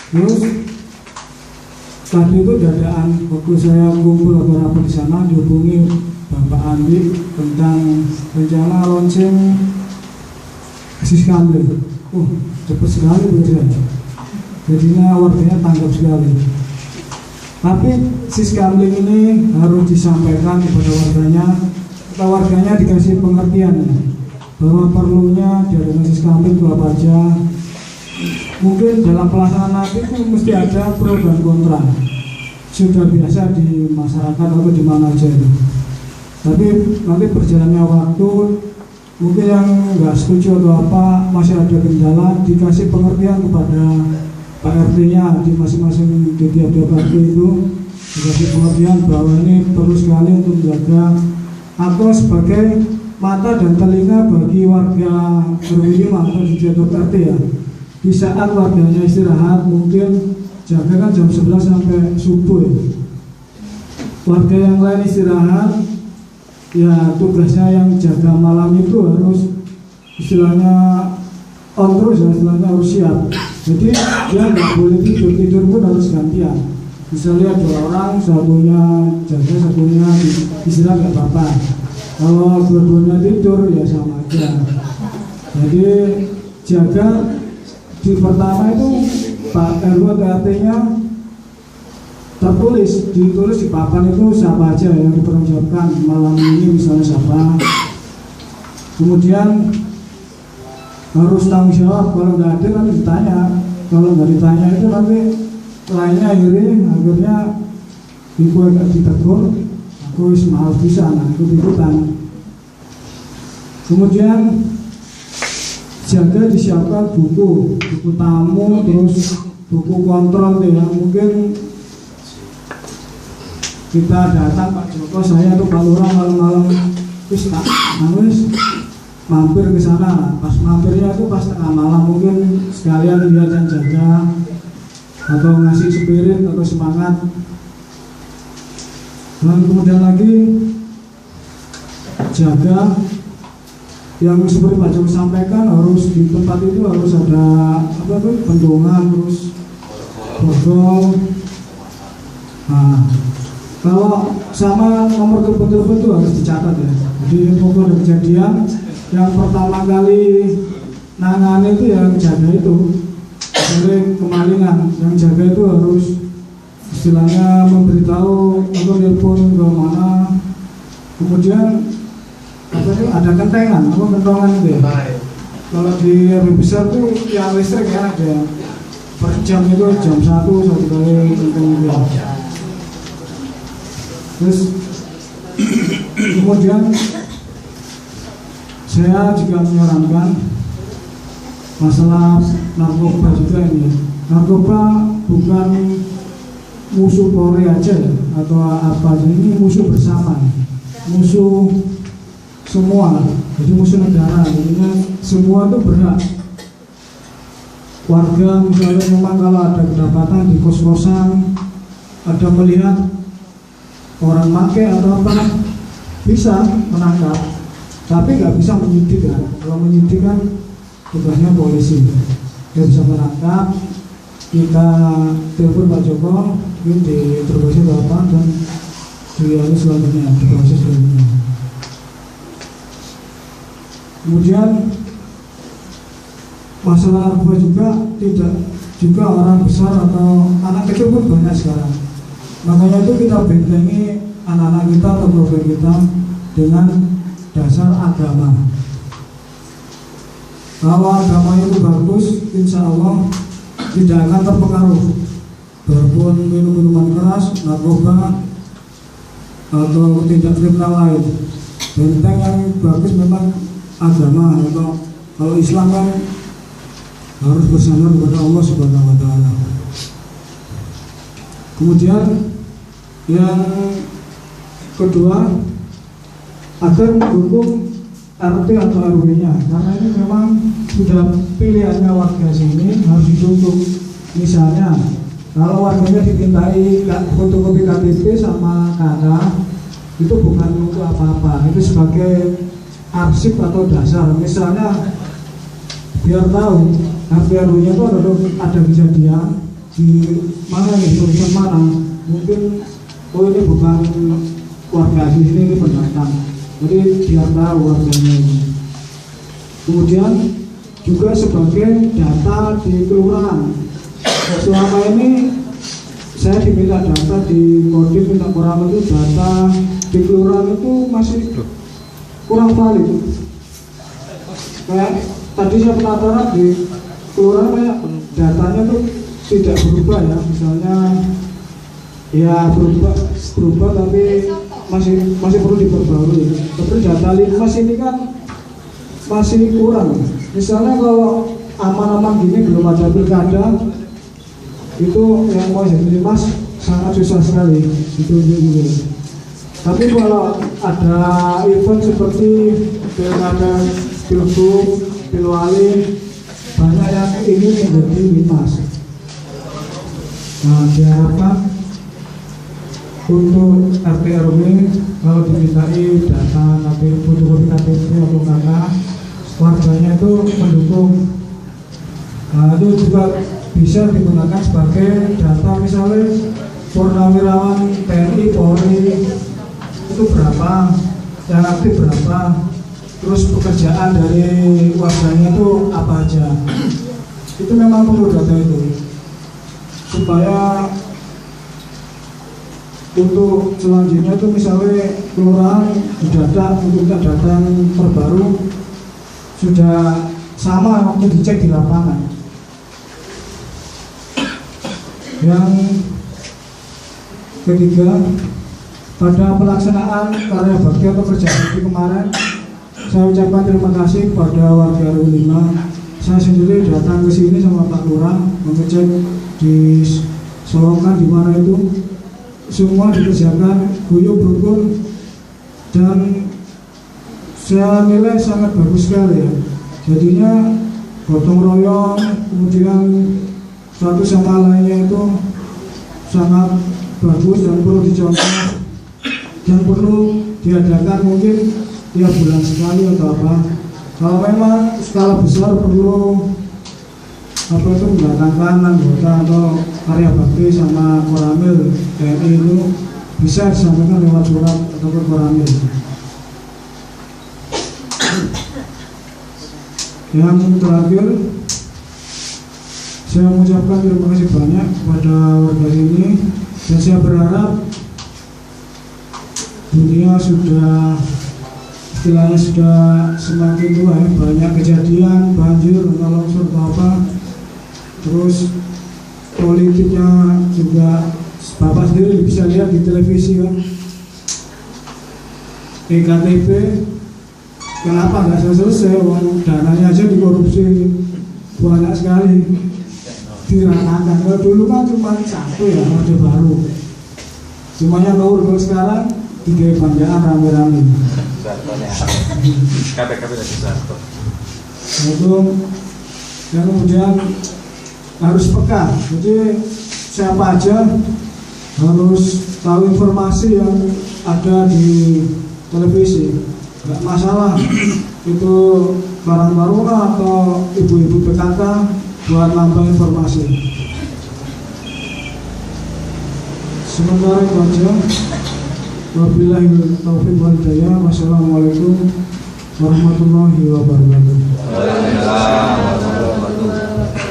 Terus tadi itu dadaan waktu saya kumpul atau rapat di sana dihubungi Bapak Andi tentang rencana launching Siskamling. Cepat sekali begitu. Jadinya warganya tanggap sekali. Tapi Siskamling ini harus disampaikan kepada warganya, atau warganya dikasih pengertian ya, bahwa perlunya diadakan Siskamling itu apa aja. Mungkin dalam pelaksanaan nanti itu mesti ada pro dan kontra. Sudah biasa di masyarakat atau di mana aja itu. Tapi nanti berjalannya waktu, mungkin yang nggak setuju atau apa, masih ada kendala, dikasih pengertian kepada Pak RT-nya di masing-masing di tiap-tiap RT itu, dikasih pengertian bahwa ini perlu sekali untuk menjaga atau sebagai mata dan telinga bagi warga RW atau di tiap RT ya. Di saat warganya istirahat, mungkin jaga kan jam 11 sampai subuh ya. Warga yang lain istirahat, ya tugasnya yang jaga malam itu harus istilahnya on terus ya, istilahnya harus siap. Jadi dia nggak boleh tidur pun harus gantian. Misalnya 2 orang, satunya jaga, satunya istirahat nggak apa-apa. Kalau dua-duanya tidur ya sama aja. Jadi jaga di pertama itu Pak RW RT-nya ditulis di papan itu siapa aja yang dipertanggungjawabkan malam ini, misalnya siapa. Kemudian harus tanggung jawab, kalau nggak ada nanti ditanya. Kalau nggak ditanya itu nanti lainnya akhirnya ibu agak ditegur, aku mahal bisa, nah ikut-ikutan. Kemudian jaga disiapkan buku tamu, terus buku kontrol ya. Mungkin kita datang Pak Joko, saya tuh Pak Lurah malam-malam wis mampir ke sana. Pas mampirnya itu pas tengah malam, mungkin sekalian lihat dan jaga atau ngasih spirit atau semangat. Dan kemudian lagi jaga yang seperti Pak Joko sampaikan, harus di tempat itu harus ada bendungan, terus borgol. Nah, kalau sama nomor telepon itu harus dicatat ya. Jadi info ada kejadian yang pertama kali nangani itu yang jaga itu, sering kemalingan, yang jaga itu harus istilahnya memberitahu untuk telepon ke mana. Kemudian ada kentengan, kentongan itu ya. Kalau di RW besar tuh yang listrik ya ada per jam itu jam 1 kali kenteng itu. Terus kemudian saya juga menyarankan masalah narkoba juga ini. Narkoba bukan musuh Polri aja ya, atau apa aja, ini musuh bersama, musuh semua, jadi musuh negara. Jadinya semua itu berhak. Warga misalnya memang kalau ada kedapatan di kos-kosan, ada melihat orang make atau apa, bisa menangkap, tapi nggak bisa menyidik kan. Kalau menyidik kan tugasnya polisi, dia bisa menangkap. Kita telepon Pak Joko, mungkin diteruskan apa dan dialih selanjutnya, diproses selanjutnya. Kemudian masalah narkoba juga tidak juga orang besar atau anak kecil pun banyak sekarang. Makanya itu kita bentengi anak-anak kita atau keluarga kita dengan dasar agama. Kalau agama itu bagus, insya Allah tidak akan terpengaruh berpun minum-minuman keras, narkoba atau tindak kriminal lain. Benteng yang bagus memang agama. Kalau Islam kan harus bersandar kepada Allah Subhanahu wa Ta'ala. Kemudian yang kedua, agar mendukung RT atau RW-nya, karena ini memang sudah pilihannya warga sini, harus didukung. Misalnya kalau warganya dimintai fotokopi KTP sama KK, itu bukan untuk apa-apa, itu sebagai arsip atau dasar. Misalnya biar tahu RT RW-nya itu ada kejadian di mana nih, jurusan mana, mungkin oh ini bukan warga di sini, ini pendatang, jadi biar tahu warganya ini. Kemudian juga sebagai data di kelurahan, selama ini saya diminta data di Kodim minta kurang itu data di kelurahan itu masih kurang valid. Kayak tadi saya penataran di kelurahan kayak datanya tuh tidak berubah ya, misalnya ya berubah tapi masih perlu diperbarui. Tapi data linmas ini kan masih kurang. Misalnya kalau aman-aman gini belum ada pilkada, itu yang mau jadi linmas sangat susah sekali itu. Tapi kalau ada event seperti pilkada, pilgub, pilwali, banyak yang ingin menjadi linmas. Nah, diharapkan untuk RT RW kalau dimintai data fotokopi KTP atau KK, warganya itu mendukung. Nah, itu juga bisa digunakan sebagai data, misalnya purnawirawan TNI, Polri itu berapa, yang aktif berapa, terus pekerjaan dari warganya itu apa aja. Itu memang perlu data itu supaya untuk selanjutnya itu misalnya kelurahan data untuk data yang terbaru sudah sama waktu dicek di lapangan. Yang ketiga, pada pelaksanaan karya bakti atau kerja bakti kemarin, saya ucapkan terima kasih kepada warga RW 5. Saya sendiri datang ke sini sama Pak Lurah mengecek di Solongan di mana itu semua dikerjakan guyup rukun dan saya nilai sangat bagus sekali ya. Jadinya gotong royong, kemudian satu sama lainnya itu sangat bagus dan perlu dicontoh dan perlu diadakan mungkin tiap bulan sekali atau apa. Kalau memang skala besar perlu apa itu mendatangkan anggota atau karya bakti sama koramil TNI itu bisa disampaikan lewat surat ataupun koramil. Yang terakhir, saya mengucapkan terima kasih banyak kepada warga ini dan saya berharap dunia sudah istilahnya sudah semakin tua ya, banyak kejadian banjir, longsor atau apa. Terus politiknya juga Bapak sendiri bisa lihat di televisi kan, EKTP kenapa nggak selesai, uang dananya aja dikorupsi banyak sekali diranakan. Kalau dulu kan cuma satu ya, Orde Baru semuanya ngawur. Kalau sekarang 3 banjaan rame-rame. KPKP dari Sarto. Itu yang kemudian harus peka. Jadi siapa aja harus tahu informasi yang ada di televisi. Nggak masalah itu Karang Taruna atau ibu-ibu PKK buat nambah informasi. Sementara itu aja. Wabillahi taufiq wal hidayah. Wassalamualaikum warahmatullahi wabarakatuh.